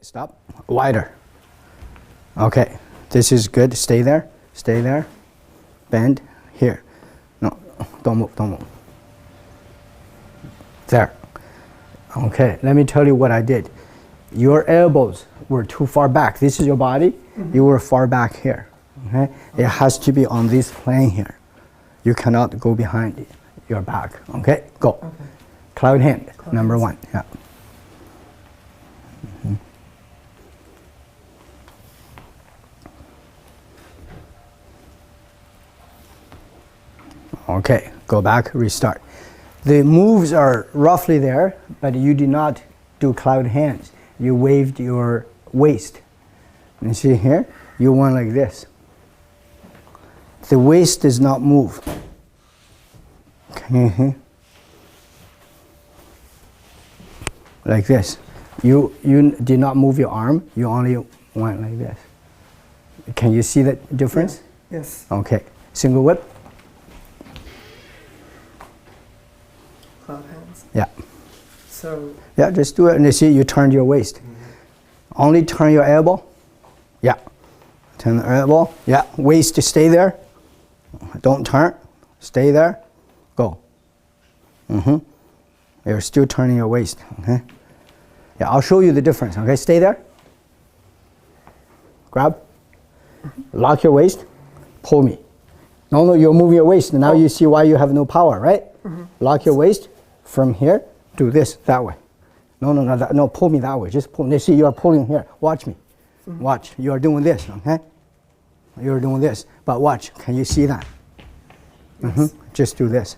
stop. Wider. Okay, this is good. Stay there. Stay there. Bend here. No, don't move. Don't move. There. Okay, let me tell you what I did. Your elbows were too far back. This is your body. You were far back here. Okay, it has to be on this plane here. You cannot go behind your back. Okay, go. Okay. Cloud hand, number one. Yeah. Okay, go back, restart. The moves are roughly there, but you did not do cloud hands. You waved your waist. You see here? You went like this. The waist does not move. Can you hear? Like this. You did not move your arm, you only went like this. Can you see the difference? Yes. Okay. Single whip. Cloud hands. Yeah. So. Yeah, just do it and you see you turned your waist. Only turn your elbow. Yeah. Turn the elbow. Yeah. Waist to stay there. Don't turn. Stay there. Go. You're still turning your waist. Okay. Yeah, I'll show you the difference. Okay, stay there. Grab. Lock your waist. Pull me. No, you're moving your waist. Now you see why you have no power, right? Lock your waist from here. Do this that way. No, pull me that way. Just pull. You see, you are pulling here. Watch me. Watch. You are doing this, okay? You're doing this. But watch. Can you see that? Yes. Just do this.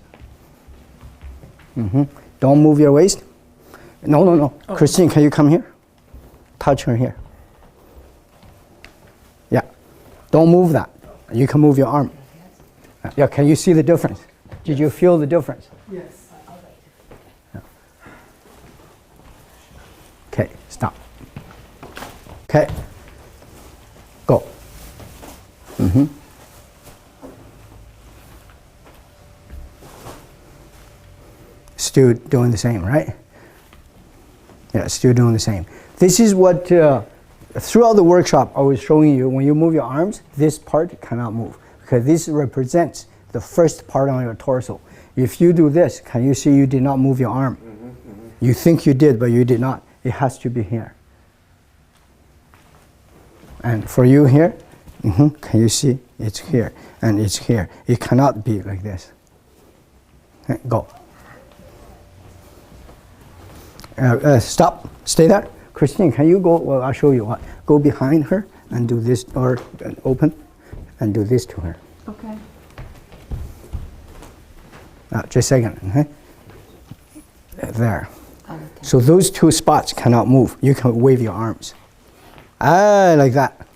Don't move your waist. No. Oh. Christine, can you come here? Touch her here. Yeah. Don't move that. You can move your arm. Yeah, can you see the difference? Did you feel the difference? Yes. Yeah. Okay, stop. Okay. Go. Still doing the same, right? Yeah, still doing the same. This is what, throughout the workshop, I was showing you, when you move your arms, this part cannot move, because this represents the first part on your torso. If you do this, can you see you did not move your arm? You think you did, but you did not. It has to be here. And for you here, can you see? It's here, and it's here. It cannot be like this. Okay, go. Stop. Stay there. Christine, can you go? Well, I'll show you what. Go behind her and do this, or open, and do this to her. Okay. Just a second. Okay? There. Okay. So those two spots cannot move. You can wave your arms. Like that.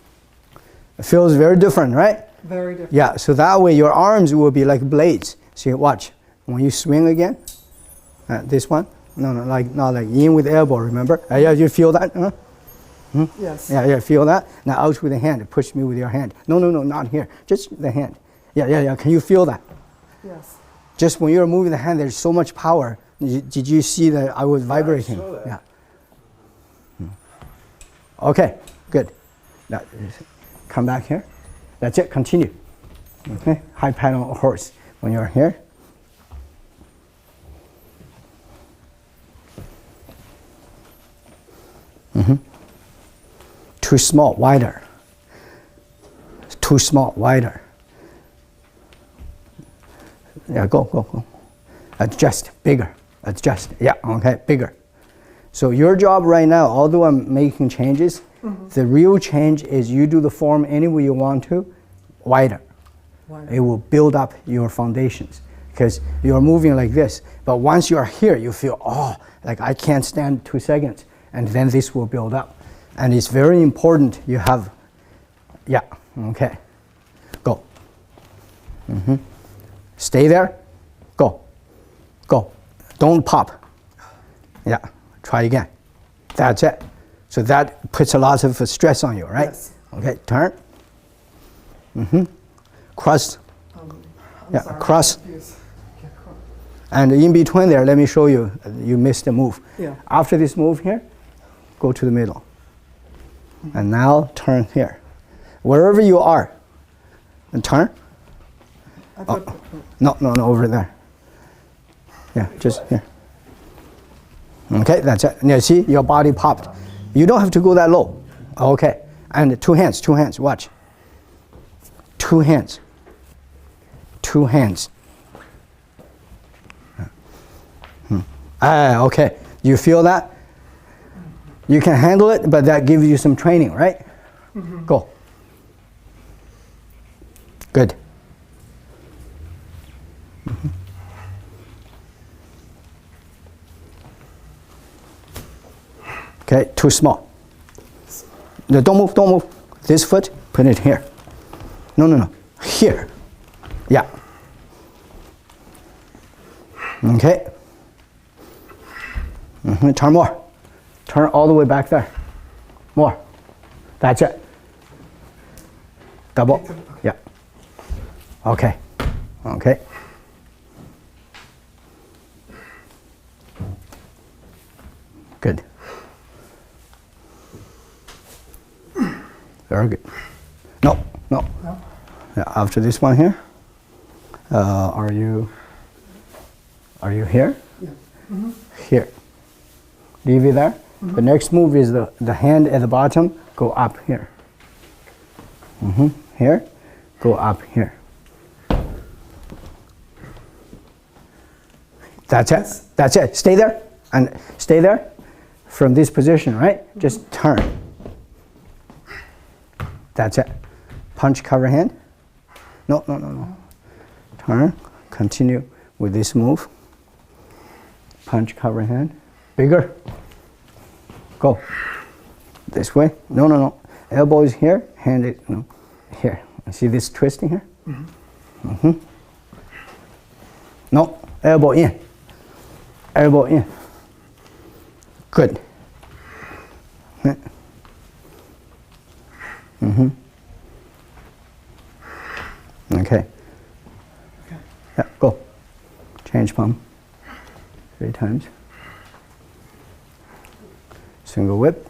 It feels very different, right? Very different. Yeah, so that way your arms will be like blades. See, watch. When you swing again, this one. No, not like in with elbow, remember? Yeah, you feel that? Yes. Yeah, feel that? Now out with the hand. Push me with your hand. No, not here. Just the hand. Yeah. Can you feel that? Yes. Just when you're moving the hand, there's so much power. Did you see that I was vibrating? Yeah. Okay, good. Now, come back here. That's it, continue. Okay, high paddle horse. When you're here. Too small, wider. Too small, wider. Yeah, go. Adjust, bigger. Adjust, yeah, okay, bigger. So your job right now, although I'm making changes, the real change is you do the form any way you want to, wider. It will build up your foundations because you're moving like this. But once you're here, you feel, like I can't stand 2 seconds. And then this will build up. And it's very important you have, okay. Go. Stay there. Go. Don't pop. Yeah, try again. That's it. So that puts a lot of stress on you, right? Yes. Okay, turn. Cross. Sorry, cross. And in between there, let me show you, you missed the move. Yeah. After this move here, go to the middle. Go to the middle. And in between there, let me show you, you missed the move. After this move here, go to the middle. And in between there, let me show you, you missed the move. Yeah. After this move here, go to the middle. Go to the middle. And now turn here. Wherever you are. And turn. I thought, No, over there. Yeah, just here. Okay, that's it. Now see, your body popped. You don't have to go that low. Okay, and two hands, watch. Two hands. Okay, you feel that? You can handle it, but that gives you some training, right? Go. Good. Okay, too small. No, don't move. This foot, put it here. No. Here. Yeah. Okay. Turn more. Turn all the way back there. More. That's it. Double. Yeah. Okay. Good. Very good. No. Yeah, after this one here, are you here? yeah. Here. Leave it there. The next move is the hand at the bottom, go up here. Here, go up here. That's it. Stay there, and stay there from this position, right? Just turn. That's it. Punch, cover hand. No. Turn, continue with this move. Punch, cover hand. Bigger. Go. This way. No. Elbow is here, hand is here. See this twisting here? No, elbow in. Good. Okay. Yeah, go. Change palm. 3 times. Single whip.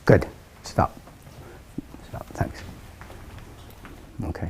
Good. Stop. Thanks. Okay.